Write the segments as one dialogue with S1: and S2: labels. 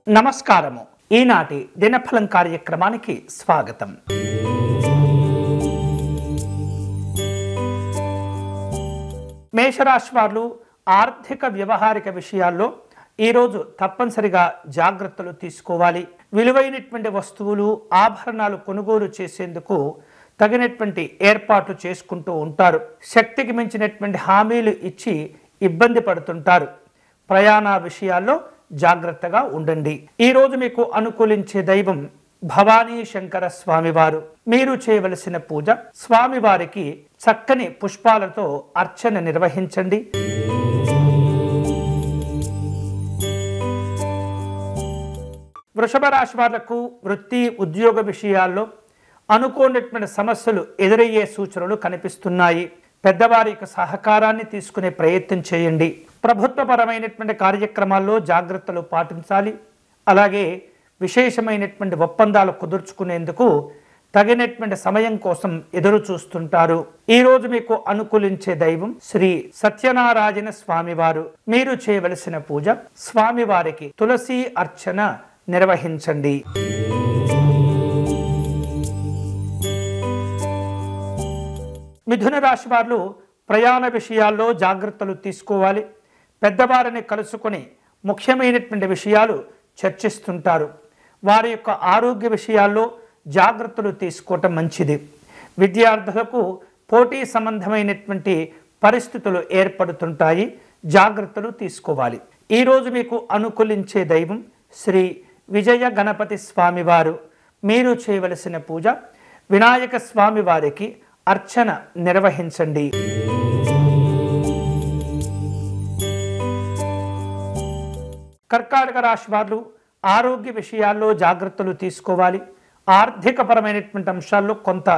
S1: నమస్కారము. ఈనాటి దినఫలం కార్యక్రమానికి స్వాగతం. మేషరాశి వారు ఆర్థిక వ్యవహారిక విషయాల్లో ఈరోజు తప్పనిసరిగా జాగ్రత్తలు తీసుకోవాలి. విలువైనటువంటి వస్తువులు ఆభరణాలు కొనుగోలు చేసేందుకు తగినటువంటి ఏర్పాట్లు చేసుకుంటూ ఉంటారు. శక్తికి మించినటువంటి హామీలు ఇచ్చి ఇబ్బంది పడుతుంటారు. ప్రయాణ విషయాల్లో జాగ్రత్తగా ఉండండి. ఈరోజు మీకు అనుకూలించే దైవం భవానీ శంకర స్వామివారు. మీరు చేయవలసిన పూజ స్వామివారికి చక్కని పుష్పాలతో అర్చన నిర్వహించండి. వృషభ రాశి వాళ్లకు వృత్తి ఉద్యోగ విషయాల్లో అనుకోనటువంటి సమస్యలు ఎదురయ్యే సూచనలు కనిపిస్తున్నాయి. పెద్దవారి యొక్క సహకారాన్ని తీసుకునే ప్రయత్నం చేయండి. ప్రభుత్వపరమైనటువంటి కార్యక్రమాల్లో జాగ్రత్తలు పాటించాలి. అలాగే విశేషమైనటువంటి ఒప్పందాలు కుదుర్చుకునేందుకు తగినటువంటి సమయం కోసం ఎదురు చూస్తుంటారు. ఈరోజు మీకు అనుకూలించే దైవం శ్రీ సత్యనారాయణ స్వామివారు. మీరు చేయవలసిన పూజ స్వామివారికి తులసి అర్చన నిర్వహించండి. మిథున రాశి వారు ప్రయాణ విషయాల్లో జాగ్రత్తలు తీసుకోవాలి. పెద్దవారిని కలుసుకొని ముఖ్యమైనటువంటి విషయాలు చర్చిస్తుంటారు. వారి యొక్క ఆరోగ్య విషయాల్లో జాగ్రత్తలు తీసుకోవటం మంచిది. విద్యార్థులకు పోటీ సంబంధమైనటువంటి పరిస్థితులు ఏర్పడుతుంటాయి. జాగ్రత్తలు తీసుకోవాలి. ఈరోజు మీకు అనుకూలించే దైవం శ్రీ విజయ గణపతి స్వామివారు. మీరు చేయవలసిన పూజ వినాయక స్వామి వారికి అర్చన నిర్వహించండి. కర్కాటక రాశి వారు ఆరోగ్య విషయాల్లో జాగ్రత్తలు తీసుకోవాలి. ఆర్థిక పరమైనటువంటి అంశాల్లో కొంత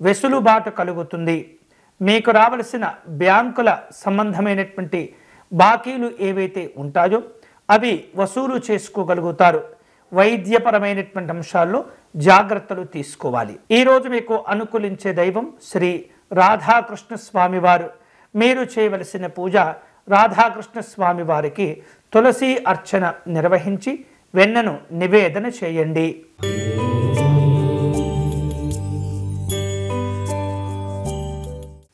S1: వెసులుబాటు కలుగుతుంది. మీకు రావలసిన బ్యాంకుల సంబంధమైనటువంటి బాకీలు ఏవైతే ఉంటాయో అవి వసూలు చేసుకోగలుగుతారు. వైద్యపరమైనటువంటి అంశాల్లో జాగ్రత్తలు తీసుకోవాలి. ఈరోజు మీకు అనుకూలించే దైవం శ్రీ రాధాకృష్ణ స్వామివారు. మీరు చేయవలసిన పూజ రాధాకృష్ణ స్వామి వారికి తులసి అర్చన నిర్వహించి వెన్నను నివేదన చేయండి.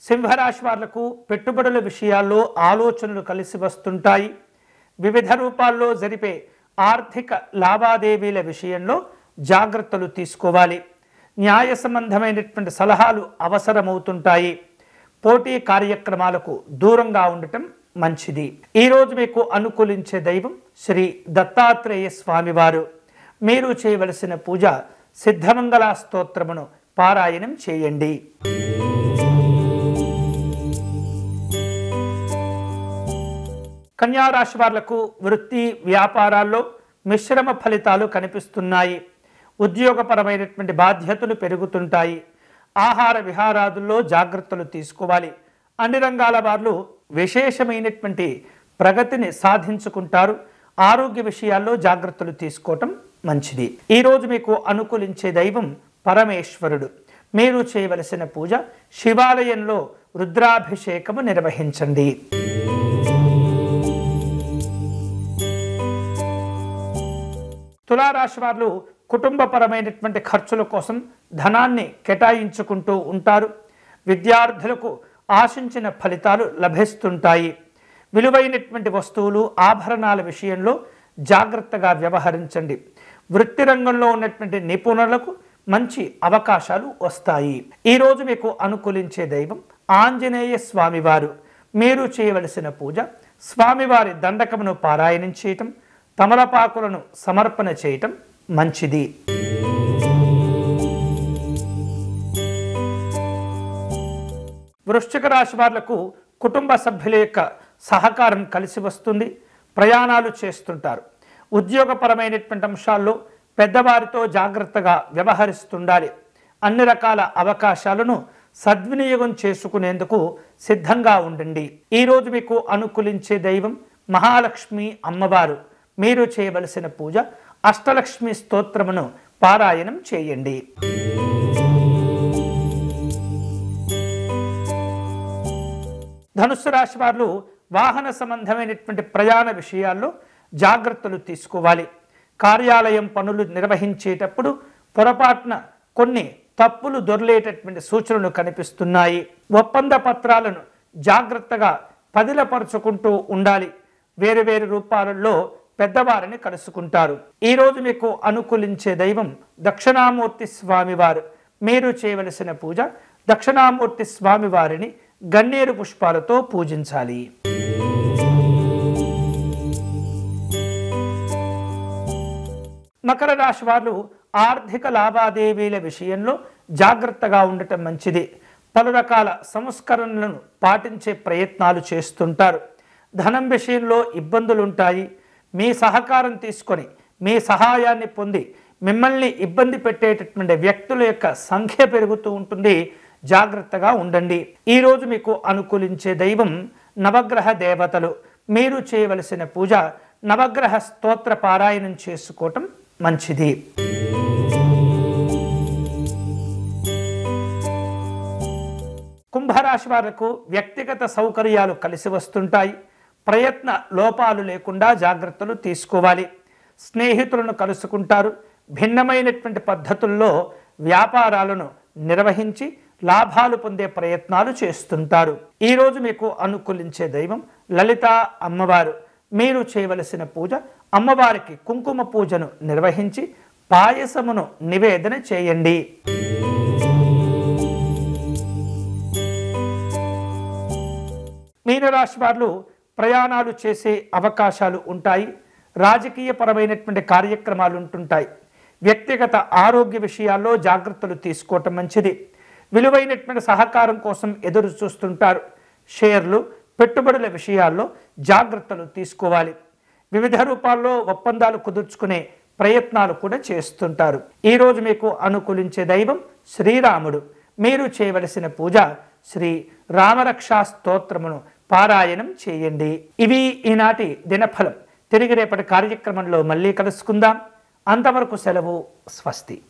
S1: సింహరాశి వాళ్లకు పెట్టుబడుల విషయాల్లో ఆలోచనలు కలిసి వస్తుంటాయి. వివిధ రూపాల్లో జరిపే ఆర్థిక లావాదేవీల విషయంలో జాగ్రత్తలు తీసుకోవాలి. న్యాయ సంబంధమైనటువంటి సలహాలు అవసరమవుతుంటాయి. పోటీ కార్యక్రమాలకు దూరంగా ఉండటం మంచిది. ఈరోజు మీకు అనుకూలించే దైవం శ్రీ దత్తాత్రేయ స్వామివారు. మీరు చేయవలసిన పూజ సిద్ధమంగళ స్తోత్రమును పారాయణం చేయండి. కన్యా రాశి వాళ్లకు వృత్తి వ్యాపారాల్లో మిశ్రమ ఫలితాలు కనిపిస్తున్నాయి. ఉద్యోగపరమైనటువంటి బాధ్యతలు పెరుగుతుంటాయి. ఆహార విహారాదుల్లో జాగ్రత్తలు తీసుకోవాలి. అన్ని రంగాల వారు విశేషమైనటువంటి ప్రగతిని సాధించుకుంటారు. ఆరోగ్య విషయాల్లో జాగ్రత్తలు తీసుకోవటం మంచిది. ఈరోజు మీకు అనుకూలించే దైవం పరమేశ్వరుడు. మీరు చేయవలసిన పూజ శివాలయంలో రుద్రాభిషేకము నిర్వహించండి. తులారాశి వారు కుటుంబపరమైనటువంటి ఖర్చుల కోసం ధనాన్ని కేటాయించుకుంటూ ఉంటారు. విద్యార్థులకు ఆశించిన ఫలితాలు లభిస్తుంటాయి. విలువైనటువంటి వస్తువులు ఆభరణాల విషయంలో జాగ్రత్తగా వ్యవహరించండి. వృత్తి రంగంలో ఉన్నటువంటి నిపుణులకు మంచి అవకాశాలు వస్తాయి. ఈరోజు మీకు అనుకూలించే దైవం ఆంజనేయ స్వామివారు. మీరు చేయవలసిన పూజ స్వామివారి దండకమును పారాయణం చేయటం, తమలపాకులను సమర్పణ చేయటం మంచిది. వృశ్చిక రాశి వాళ్లకు కుటుంబ సభ్యుల యొక్క సహకారం కలిసి వస్తుంది. ప్రయాణాలు చేస్తుంటారు. ఉద్యోగపరమైనటువంటి అంశాల్లో పెద్దవారితో జాగ్రత్తగా వ్యవహరిస్తుండాలి. అన్ని రకాల అవకాశాలను సద్వినియోగం చేసుకునేందుకు సిద్ధంగా ఉండండి. ఈరోజు మీకు అనుకూలించే దైవం మహాలక్ష్మి అమ్మవారు. మీరు చేయవలసిన పూజ అష్టలక్ష్మి స్తోత్రమును పారాయణం చేయండి. ధనుస్సు రాశి వారు వాహన సంబంధమైనటువంటి ప్రయాణ విషయాల్లో జాగ్రత్తలు తీసుకోవాలి. కార్యాలయం పనులు నిర్వహించేటప్పుడు పొరపాటున కొన్ని తప్పులు దొర్లేటటువంటి సూచనలు కనిపిస్తున్నాయి. ఒప్పంద పత్రాలను జాగ్రత్తగా పదిలపరుచుకుంటూ ఉండాలి. వేరు వేరు రూపాలలో పెద్దవారిని కలుసుకుంటారు. ఈరోజు మీకు అనుకూలించే దైవం దక్షిణామూర్తి స్వామివారు. మీరు చేయవలసిన పూజ దక్షిణామూర్తి స్వామివారిని గన్నేరు పుష్పాలతో పూజించాలి. మకర రాశి వారు ఆర్థిక లావాదేవీల విషయంలో జాగ్రత్తగా ఉండటం మంచిది. పలు రకాల సంస్కరణలను పాటించే ప్రయత్నాలు చేస్తుంటారు. ధనం విషయంలో ఇబ్బందులు ఉంటాయి. మీ సహకారం తీసుకొని మీ సహాయాన్ని పొంది మిమ్మల్ని ఇబ్బంది పెట్టేటటువంటి వ్యక్తుల యొక్క సంఖ్య పెరుగుతూ ఉంటుంది. జాగ్రత్తగా ఉండండి. ఈరోజు మీకు అనుకూలించే దైవం నవగ్రహ దేవతలు. మీరు చేయవలసిన పూజ నవగ్రహ స్తోత్ర పారాయణం చేసుకోవటం మంచిది. కుంభరాశి వారికి వ్యక్తిగత సౌకర్యాలు కలిసి వస్తుంటాయి. ప్రయత్న లోపాలు లేకుండా జాగ్రత్తలు తీసుకోవాలి. స్నేహితులను కలుసుకుంటారు. భిన్నమైనటువంటి పద్ధతుల్లో వ్యాపారాలను నిర్వహించి లాభాలు పొందే ప్రయత్నాలు చేస్తుంటారు. ఈరోజు మీకు అనుకూలించే దైవం లలిత అమ్మవారు. మీరు చేయవలసిన పూజ అమ్మవారికి కుంకుమ పూజను నిర్వహించి పాయసమును నివేదన చేయండి. మీనరాశి వారు ప్రయాణాలు చేసే అవకాశాలు ఉంటాయి. రాజకీయపరమైనటువంటి కార్యక్రమాలు ఉంటుంటాయి. వ్యక్తిగత ఆరోగ్య విషయాల్లో జాగ్రత్తలు తీసుకోవటం మంచిది. విలువైనటువంటి సహకారం కోసం ఎదురు చూస్తుంటారు. షేర్లు పెట్టుబడుల విషయాల్లో జాగ్రత్తలు తీసుకోవాలి. వివిధ రూపాల్లో ఒప్పందాలు కుదుర్చుకునే ప్రయత్నాలు కూడా చేస్తుంటారు. ఈరోజు మీకు అనుకూలించే దైవం శ్రీరాముడు. మీరు చేయవలసిన పూజ శ్రీ రామరక్షా స్తోత్రమును పారాయణం చేయండి. ఇవి ఈనాటి దినఫలం. తిరిగి రేపటి కార్యక్రమంలో మళ్ళీ కలుసుకుందాం. అంతవరకు సెలవు. స్వస్తి.